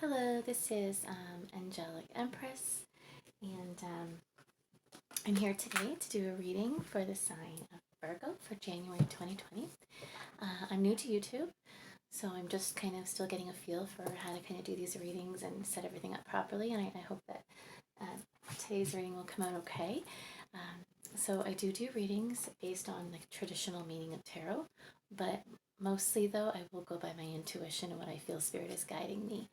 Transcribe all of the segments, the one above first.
Hello, this is Angelic Empress, and I'm here today to do a reading for the sign of Virgo for January 2020. I'm new to YouTube, so I'm just kind of still getting a feel for how to kind of do these readings and set everything up properly, and I hope that today's reading will come out okay. So I do readings based on the traditional meaning of tarot, but mostly though I will go by my intuition and what I feel Spirit is guiding me,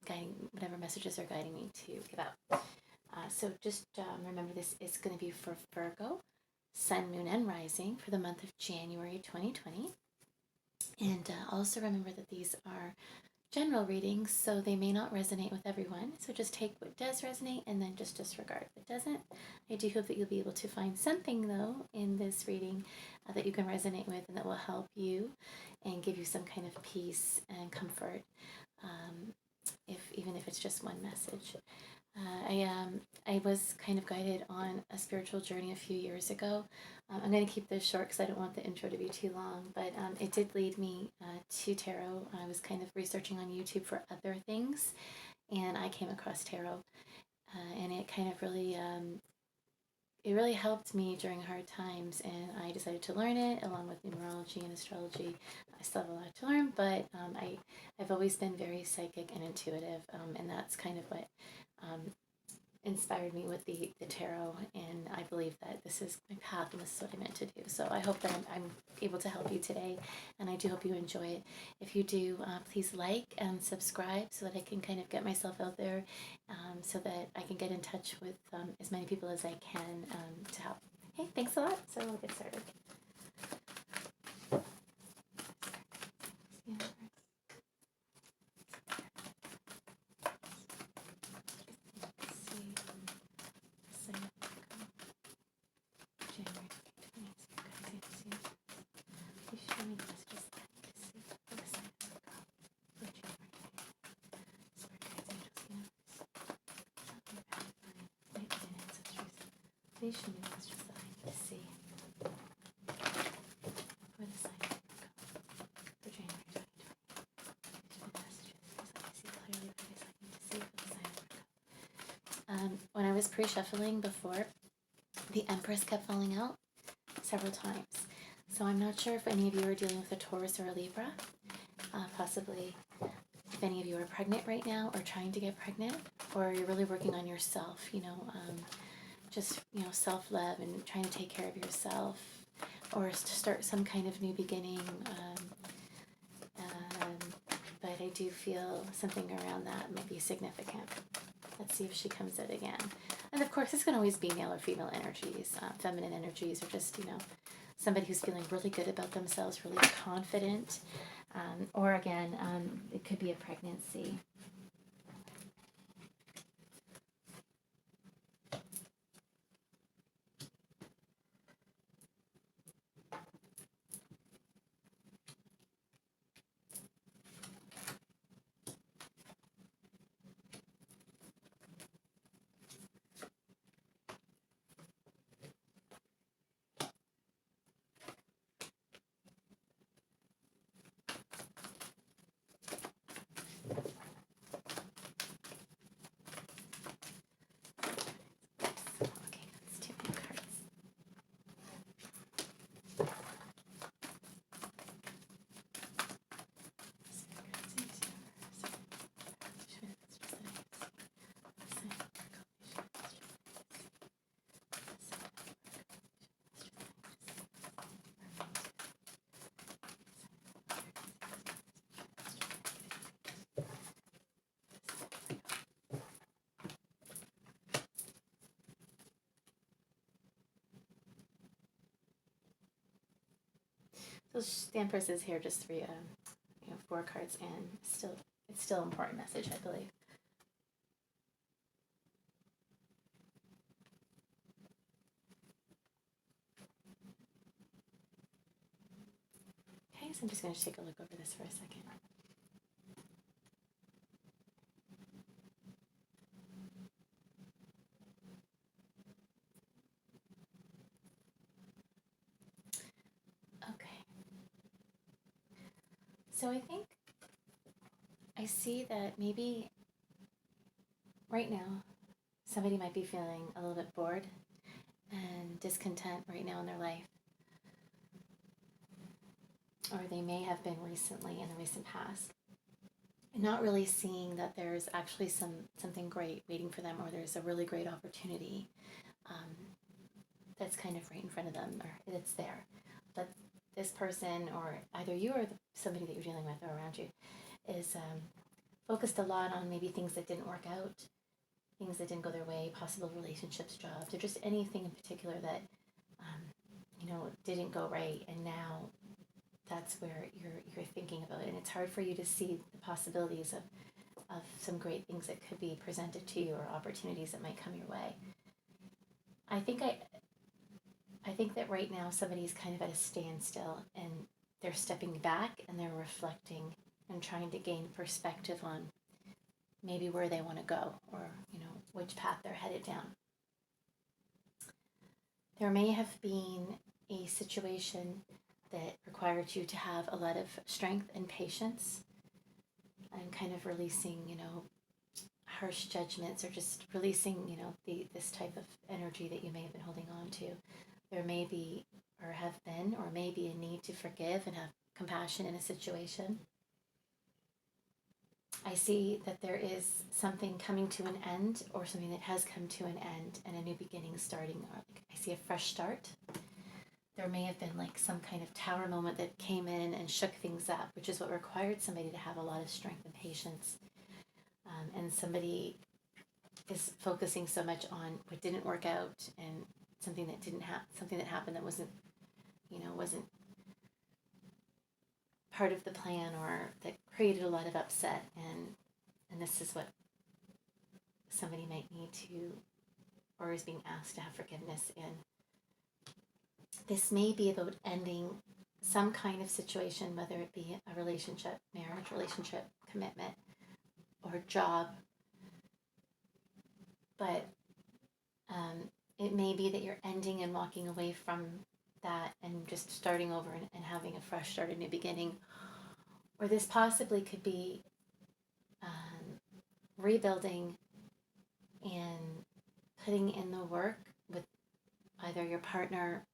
guiding whatever messages are guiding me to give out. So just remember, this is going to be for Virgo, Sun, Moon, and Rising for the month of January 2020. And also remember that these are general readings, so they may not resonate with everyone. So just take what does resonate and then just disregard what doesn't. I do hope that you'll be able to find something, though, in this reading that you can resonate with and that will help you and give you some kind of peace and comfort, even if it's just one message. I was kind of guided on a spiritual journey a few years ago. I'm going to keep this short because I don't want the intro to be too long, but it did lead me to tarot. I was kind of researching on YouTube for other things, and I came across tarot, and it kind of really helped me during hard times, and I decided to learn it along with numerology and astrology. I still have a lot to learn, but I've always been very psychic and intuitive, and that's kind of what inspired me with the tarot, and I believe that this is my path and this is what I meant to do. So I hope that I'm able to help you today, and I do hope you enjoy it. If you do, please like and subscribe so that I can kind of get myself out there, so that I can get in touch with as many people as I can to help. Okay, thanks a lot. So we'll get started. Please show me the messages that I need to see for the sign of Virgo for January 2020. Please show me the messages because I see clearly what it is I need to see for the sign of Virgo. When I was pre-shuffling before, the Empress kept falling out several times. So I'm not sure if any of you are dealing with a Taurus or a Libra. Possibly if any of you are pregnant right now or trying to get pregnant, or you're really working on yourself, just self-love and trying to take care of yourself, or to start some kind of new beginning, but I do feel something around that might be significant. Let's see if she comes out again. And of course, this can always be male or female energies, feminine energies, or just somebody who's feeling really good about themselves, really confident, or again, it could be a pregnancy. So the Empress is here, just 4 cards, and it's still an important message, I believe. Okay, so I'm just going to take a look over this for a second. Okay. So I I see that maybe right now somebody might be feeling a little bit bored and discontent right now in their life. Or they may have been recently in the recent past. Not really seeing that there's actually something great waiting for them, or there's a really great opportunity that's kind of right in front of them, or it's there. But this person, or either you or somebody that you're dealing with or around you, is focused a lot on maybe things that didn't work out, things that didn't go their way, possible relationships, jobs, or just anything in particular that didn't go right, and now that's where you're thinking about it, and it's hard for you to see the possibilities of some great things that could be presented to you, or opportunities that might come your way. I think that right now somebody's kind of at a standstill, and they're stepping back and they're reflecting and trying to gain perspective on maybe where they want to go, or which path they're headed down. There may have been a situation that required you to have a lot of strength and patience, and kind of releasing, harsh judgments, or just releasing, this type of energy that you may have been holding on to. There may be, or have been, or may be a need to forgive and have compassion in a situation. I see that there is something coming to an end, or something that has come to an end, and a new beginning starting. Or I see a fresh start. There may have been like some kind of tower moment that came in and shook things up, which is what required somebody to have a lot of strength and patience. And somebody is focusing so much on what didn't work out, and something that something that happened that wasn't part of the plan, or that created a lot of upset, and this is what somebody might need to, or is being asked to have forgiveness in. This may be about ending some kind of situation, whether it be a relationship, marriage, relationship, commitment, or job. But it may be that you're ending and walking away from that, and just starting over, and having a fresh start, a new beginning. Or this possibly could be rebuilding and putting in the work with either your partner,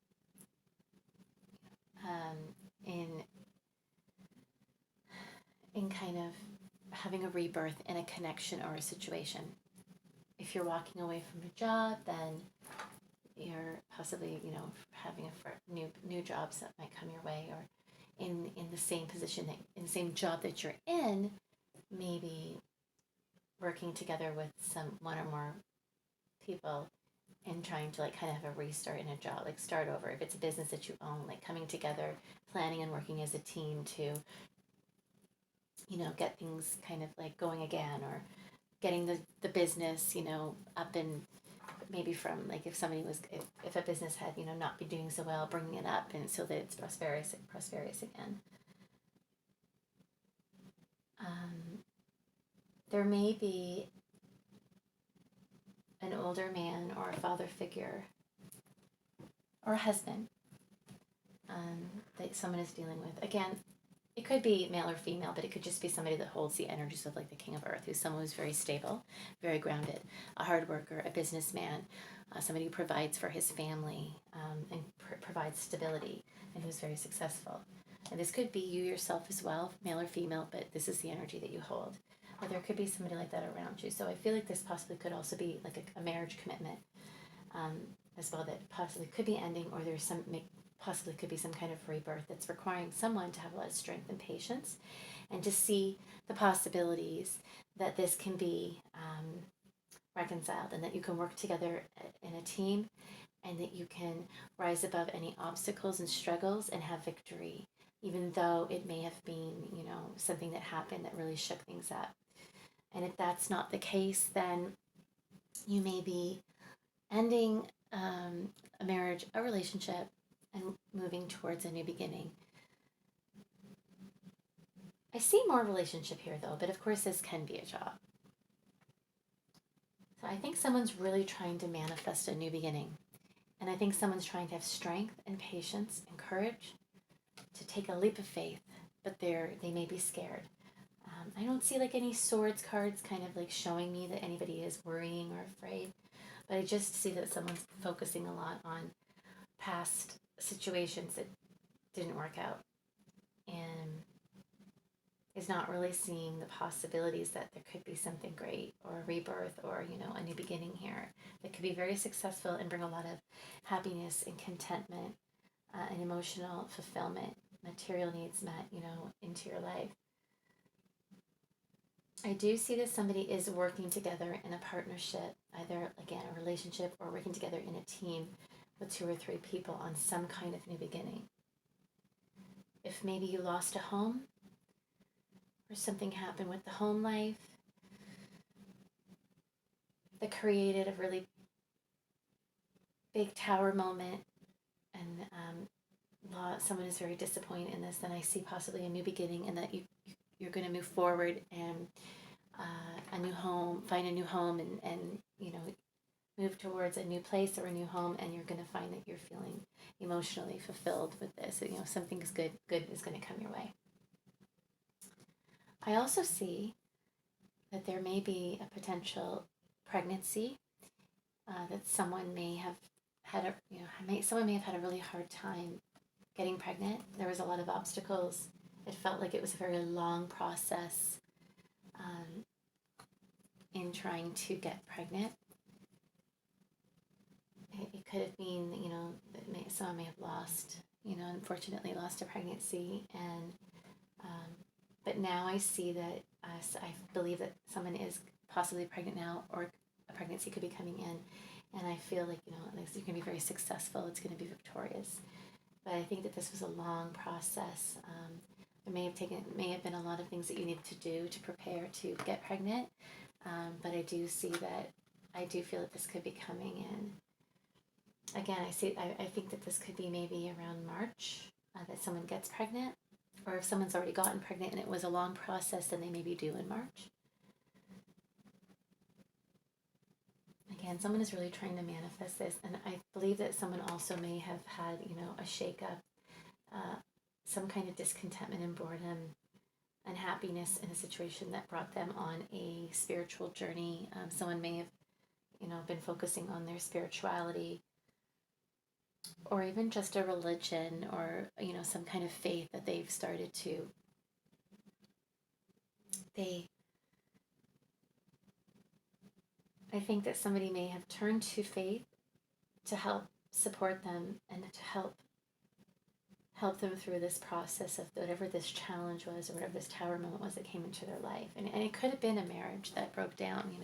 in kind of having a rebirth in a connection or a situation. If you're walking away from a job, then you're possibly, having a new jobs that might come your way, or in the same position, in the same job that you're in, maybe working together with one or more people, and trying to kind of have a restart in a job, like start over. If it's a business that you own, like coming together, planning and working as a team to, get things kind of like going again, or getting the business, up, and maybe from, like, if a business had, not been doing so well, bringing it up, and so that it's prosperous again. There may be an older man, or a father figure, or a husband, that someone is dealing with. Again, it could be male or female, but it could just be somebody that holds the energies of, like, the King of Earth, who's someone who's very stable, very grounded, a hard worker, a businessman, somebody who provides for his family, and provides stability, and who's very successful. And this could be you yourself as well, male or female, but this is the energy that you hold. Or there could be somebody like that around you. So I feel like this possibly could also be like a marriage commitment, as well, that possibly could be ending, or there's possibly could be some kind of rebirth that's requiring someone to have a lot of strength and patience, and to see the possibilities that this can be reconciled, and that you can work together in a team, and that you can rise above any obstacles and struggles and have victory, even though it may have been, something that happened that really shook things up. And if that's not the case, then you may be ending a marriage, a relationship, and moving towards a new beginning. I see more relationship here, though, but of course this can be a job. So I think someone's really trying to manifest a new beginning. And I think someone's trying to have strength and patience and courage to take a leap of faith, but they may be scared. I don't see like any swords cards kind of like showing me that anybody is worrying or afraid, but I just see that someone's focusing a lot on past situations that didn't work out and is not really seeing the possibilities that there could be something great or a rebirth or, a new beginning here that could be very successful and bring a lot of happiness and contentment and emotional fulfillment, material needs met, into your life. I do see that somebody is working together in a partnership, either, again, a relationship or working together in a team with 2 or 3 people on some kind of new beginning. If maybe you lost a home or something happened with the home life that created a really big tower moment and someone is very disappointed in this, then I see possibly a new beginning and that you're going to move forward and find a new home and move towards a new place or a new home, and you're going to find that you're feeling emotionally fulfilled with this. Something is good is going to come your way. I also see that there may be a potential pregnancy that someone may have had someone may have had a really hard time getting pregnant. There was a lot of obstacles. It felt like it was a very long process in trying to get pregnant. It could have been, someone may have unfortunately lost a pregnancy, and but now I see that I believe that someone is possibly pregnant now, or a pregnancy could be coming in, and I feel like it's going to be very successful. It's going to be victorious, but I think that this was a long process. There may have been a lot of things that you needed to do to prepare to get pregnant, but I do feel that this could be coming in. Again, I think that this could be maybe around March that someone gets pregnant, or if someone's already gotten pregnant and it was a long process, then they may be due in March. Again, someone is really trying to manifest this, and I believe that someone also may have had, a shakeup, some kind of discontentment and boredom, unhappiness in a situation that brought them on a spiritual journey. Someone may have, been focusing on their spirituality, or even just a religion, or some kind of faith that they've started to I think that somebody may have turned to faith to help support them and to help them through this process of whatever this challenge was, or whatever this tower moment was that came into their life. And it could have been a marriage that broke down,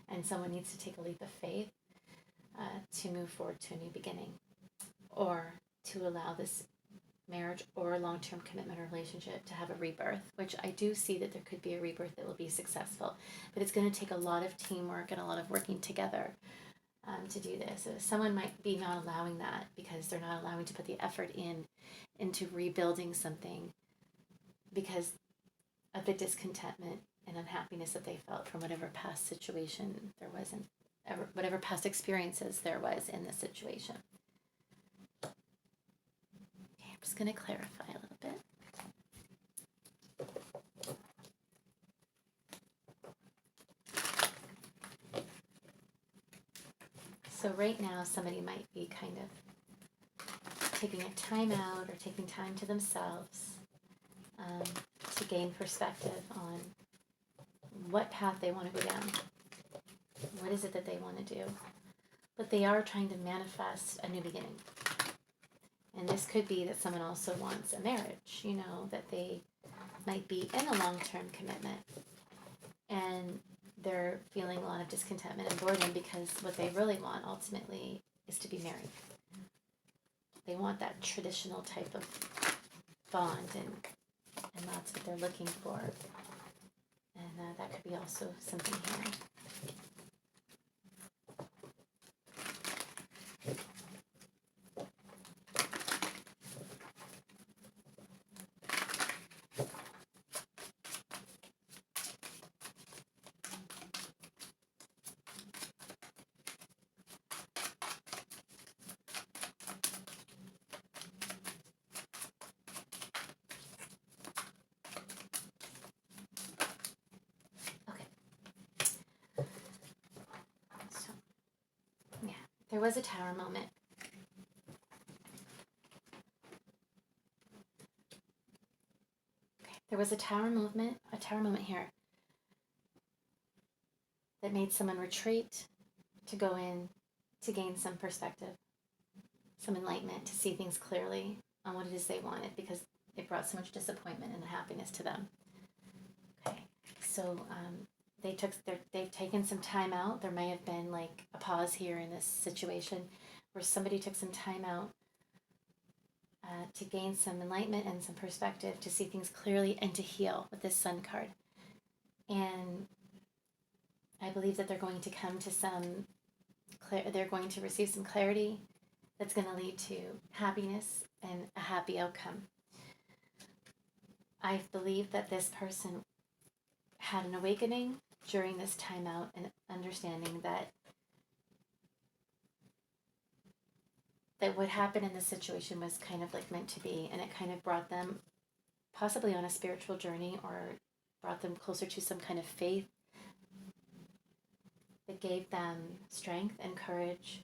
and someone needs to take a leap of faith to move forward to a new beginning, or to allow this marriage or long-term commitment or relationship to have a rebirth, which I do see that there could be a rebirth that will be successful, but it's going to take a lot of teamwork and a lot of working together to do this. So someone might be not allowing that because they're not allowing to put the effort into rebuilding something because of the discontentment and unhappiness that they felt from whatever past situation there was, whatever past experiences there was in this situation. I'm just going to clarify a little bit. So right now, somebody might be kind of taking a time out or taking time to themselves to gain perspective on what path they want to go down. What is it that they want to do? But they are trying to manifest a new beginning. And this could be that someone also wants a marriage, that they might be in a long-term commitment. And they're feeling a lot of discontentment and boredom because what they really want ultimately is to be married. They want that traditional type of bond, and that's what they're looking for. And that could be also something here. there was a tower moment. Okay, there was a tower moment here that made someone retreat to go in to gain some perspective, some enlightenment, to see things clearly on what it is they wanted, because it brought so much disappointment and happiness to them. Okay, so they've taken some time out. There may have been like a pause here in this situation where somebody took some time out to gain some enlightenment and some perspective, to see things clearly and to heal with this Sun card. And I believe that they're going to come to they're going to receive some clarity that's going to lead to happiness and a happy outcome. I believe that this person had an awakening during this time out, and understanding that what happened in this situation was kind of like meant to be, and it kind of brought them possibly on a spiritual journey, or brought them closer to some kind of faith that gave them strength and courage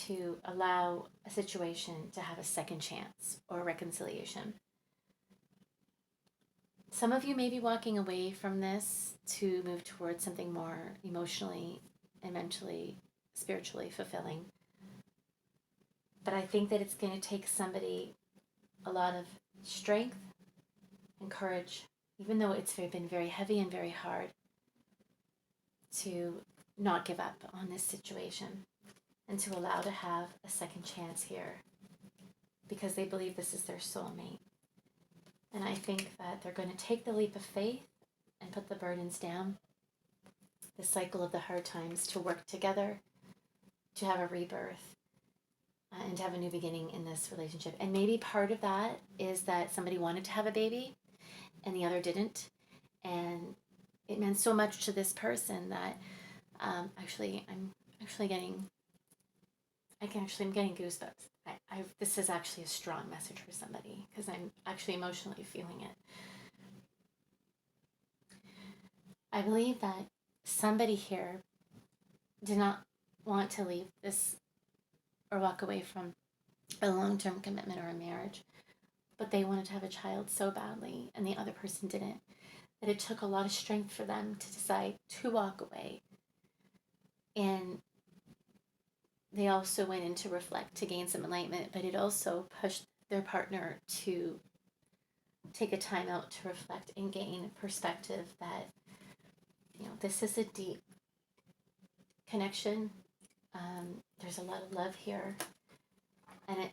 to allow a situation to have a second chance or reconciliation. Some of you may be walking away from this to move towards something more emotionally and mentally, spiritually fulfilling. But I think that it's going to take somebody a lot of strength and courage, even though it's been very heavy and very hard, to not give up on this situation and to allow to have a second chance here, because they believe this is their soulmate. And I think that they're going to take the leap of faith and put the burdens down, the cycle of the hard times, to work together, to have a rebirth, and to have a new beginning in this relationship. And maybe part of that is that somebody wanted to have a baby and the other didn't. And it meant so much to this person that I'm getting goosebumps. This is actually a strong message for somebody, because I'm actually emotionally feeling it. I believe that somebody here did not want to leave this or walk away from a long-term commitment or a marriage, but they wanted to have a child so badly, and the other person didn't, that it took a lot of strength for them to decide to walk away. And they also went in to reflect, to gain some enlightenment, but it also pushed their partner to take a time out to reflect and gain perspective that, this is a deep connection. There's a lot of love here. And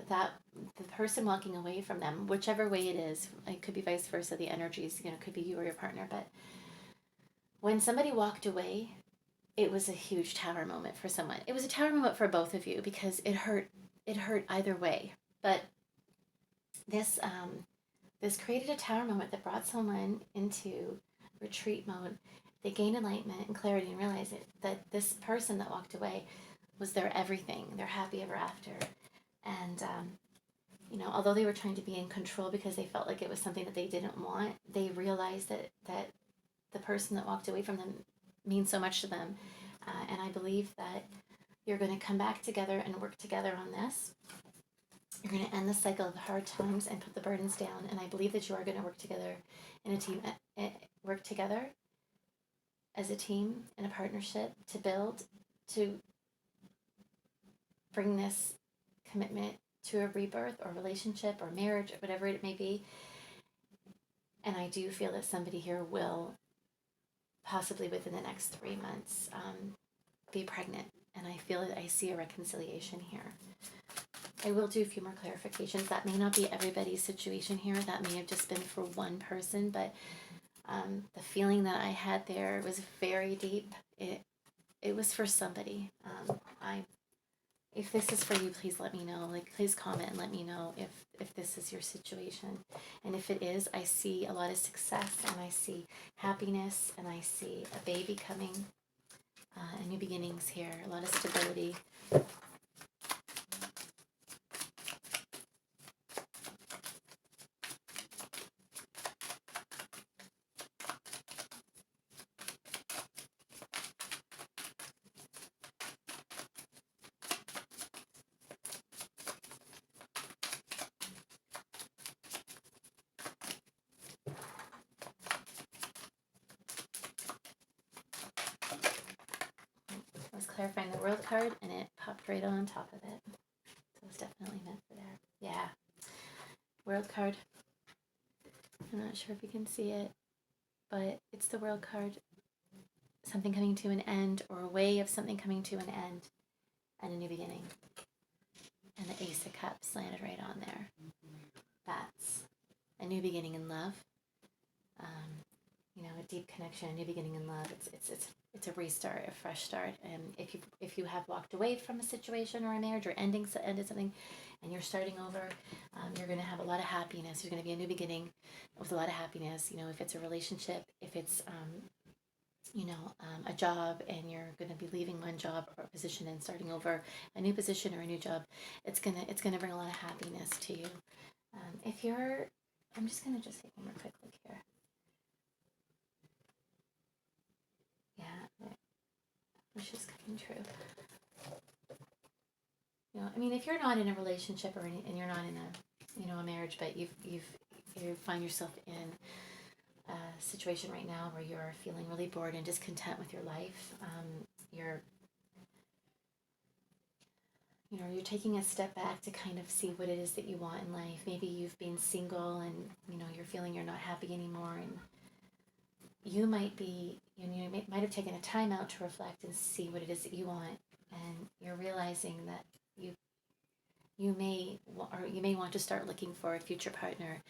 that the person walking away from them, whichever way it is, it could be vice versa, the energies, could be you or your partner, but when somebody walked away, it was a huge tower moment for someone. It was a tower moment for both of you, because it hurt either way. But this created a tower moment that brought someone into retreat mode. They gained enlightenment and clarity and realized that this person that walked away was their everything, their happy ever after. And, although they were trying to be in control because they felt like it was something that they didn't want, they realized that the person that walked away from them means so much to them. And I believe that you're going to come back together and work together on this. You're going to end the cycle of the hard times and put the burdens down. And I believe that you are going to work together in a team, work together as a team in a partnership to build, to bring this commitment to a rebirth or relationship or marriage or whatever it may be. And I do feel that somebody here will, possibly within the next 3 months, be pregnant. And I feel that I see a reconciliation here. I will do a few more clarifications. That may not be everybody's situation here. That may have just been for one person, but the feeling that I had there was very deep. It was for somebody. If this is for you, please let me know. Please comment and let me know if this is your situation. And if it is, I see a lot of success, and I see happiness, and I see a baby coming, and new beginnings here, a lot of stability. clarifying the World card, and it popped right on top of it. So it's definitely meant for there. Yeah. World card. I'm not sure if you can see it, but it's the World card. Something coming to an end, or a way of something coming to an end and a new beginning. And the Ace of Cups landed right on there. That's a new beginning in love. A deep connection, a new beginning in love. It's a restart, a fresh start. And if you have walked away from a situation or a marriage or ended something, and you're starting over, you're going to have a lot of happiness. There's going to be a new beginning with a lot of happiness. If it's a relationship, if it's a job, and you're going to be leaving one job or position and starting over a new position or a new job, it's gonna bring a lot of happiness to you. I'm just gonna take one more quick look here. Yeah, which is coming true. If you're not in a relationship and you're not in a marriage, but you find yourself in a situation right now where you're feeling really bored and discontent with your life, you're taking a step back to kind of see what it is that you want in life. Maybe you've been single and you're feeling you're not happy anymore, and you might might have taken a time out to reflect and see what it is that you want, and you're realizing that you may want to start looking for a future partner.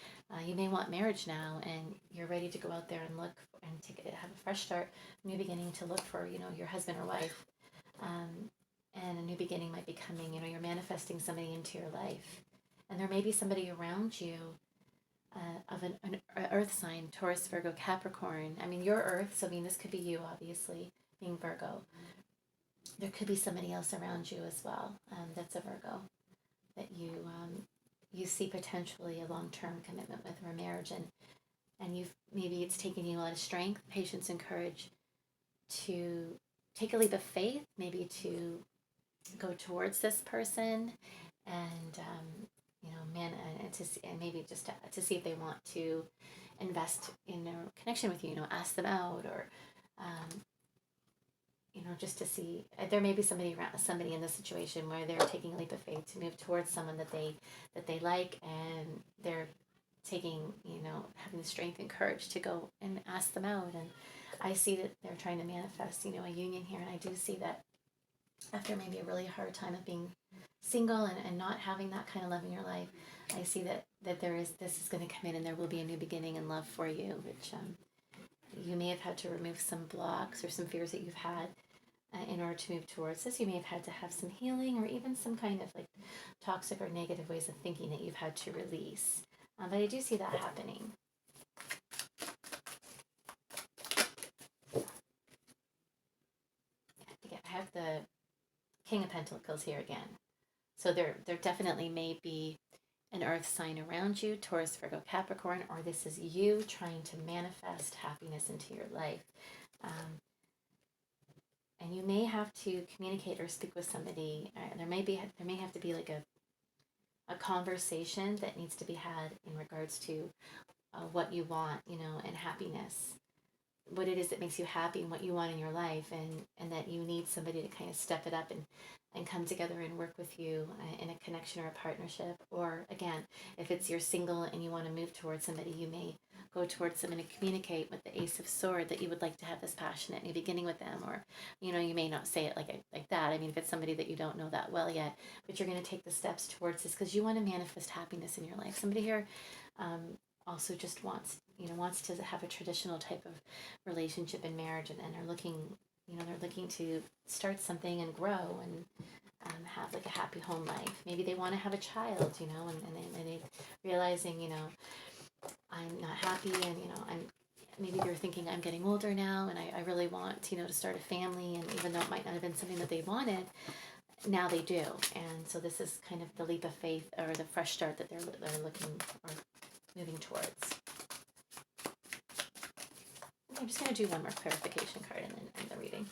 You may want marriage now, and you're ready to go out there and look and have a fresh start, new beginning, to look for your husband or wife. And a new beginning might be coming. You're manifesting somebody into your life, and there may be somebody around you of an earth sign: Taurus, Virgo, Capricorn. You're Earth, so this could be you, obviously, being Virgo. There could be somebody else around you as well, that's a Virgo, that you see potentially a long-term commitment with, or a marriage, and maybe it's taken you a lot of strength, patience, and courage to take a leap of faith, maybe to go towards this person, and maybe just to see if they want to invest in a connection with you. Ask them out, or just to see. There may be somebody in this situation where they're taking a leap of faith to move towards someone that they like, and they're taking having the strength and courage to go and ask them out. And I see that they're trying to manifest a union here, and I do see that after maybe a really hard time of being single and not having that kind of love in your life, I see that this is going to come in, and there will be a new beginning in love for you, which you may have had to remove some blocks or some fears that you've had in order to move towards this. You may have had to have some healing, or even some kind of toxic or negative ways of thinking that you've had to release. But I do see that happening. I have the King of Pentacles here again. So there definitely may be an earth sign around you: Taurus, Virgo, Capricorn, or this is you trying to manifest happiness into your life. And you may have to communicate or speak with somebody. There may have to be a conversation that needs to be had in regards to what you want, and happiness. What it is that makes you happy, and what you want in your life, and that you need somebody to kind of step it up and come together and work with you in a connection or a partnership. Or again, if you're single and you want to move towards somebody, you may go towards someone and communicate with the Ace of Sword that you would like to have this passionate new beginning with them. Or you may not say it like that. if it's somebody that you don't know that well yet, but you're going to take the steps towards this because you want to manifest happiness in your life. Somebody here also just wants to have a traditional type of relationship and marriage, and are looking to start something and grow, and have a happy home life. Maybe they want to have a child, and they realizing, I'm not happy, and maybe they're thinking, I'm getting older now, and I really want to start a family, and even though it might not have been something that they wanted, now they do. And so this is kind of the leap of faith, or the fresh start that they're looking or moving towards. I'm just going to do one more clarification card and then end the reading.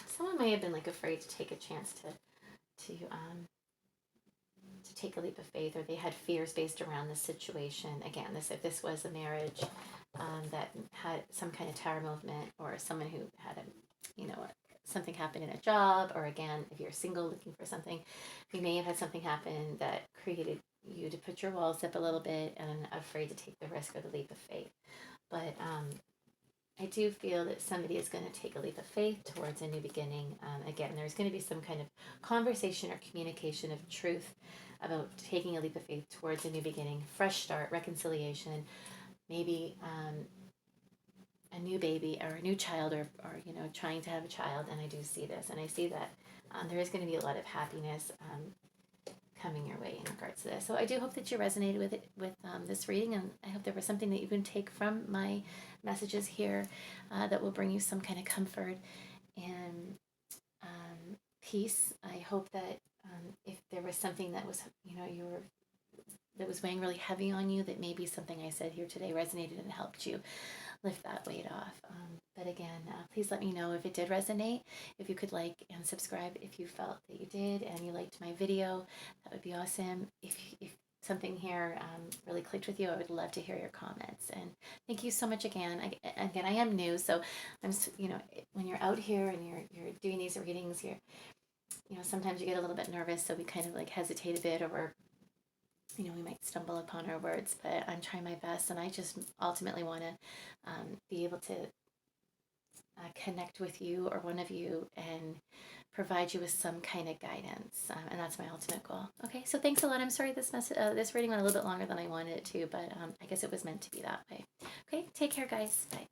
Someone may have been afraid to take a chance to take a leap of faith, or they had fears based around this situation. Again, if this was a marriage, that had some kind of tower movement, or someone who had something happen in a job, or again, if you're single looking for something, you may have had something happen that created you to put your walls up a little bit and afraid to take the risk or the leap of faith. But I do feel that somebody is going to take a leap of faith towards a new beginning. Again, there's going to be some kind of conversation or communication of truth about taking a leap of faith towards a new beginning, fresh start, reconciliation, maybe a new baby or a new child, or trying to have a child. And I do see this, and I see that there is going to be a lot of happiness coming your way in regards to this. So I do hope that you resonated with it, with this reading, and I hope there was something that you can take from my messages here that will bring you some kind of comfort and peace. I hope that if there was something that was that was weighing really heavy on you, that maybe something I said here today resonated and helped you lift that weight off. But again, please let me know if it did resonate. If you could like and subscribe if you felt that you did and you liked my video, that would be awesome. If something here really clicked with you, I would love to hear your comments. And thank you so much again. I am new, so I'm when you're out here and you're doing these readings, sometimes you get a little bit nervous, so we kind of like hesitate a bit, or we might stumble upon our words, but I'm trying my best, and I just ultimately want to be able to connect with you or one of you and provide you with some kind of guidance, and that's my ultimate goal. Okay, so thanks a lot. I'm sorry this reading went a little bit longer than I wanted it to, but I guess it was meant to be that way. Okay, take care, guys. Bye.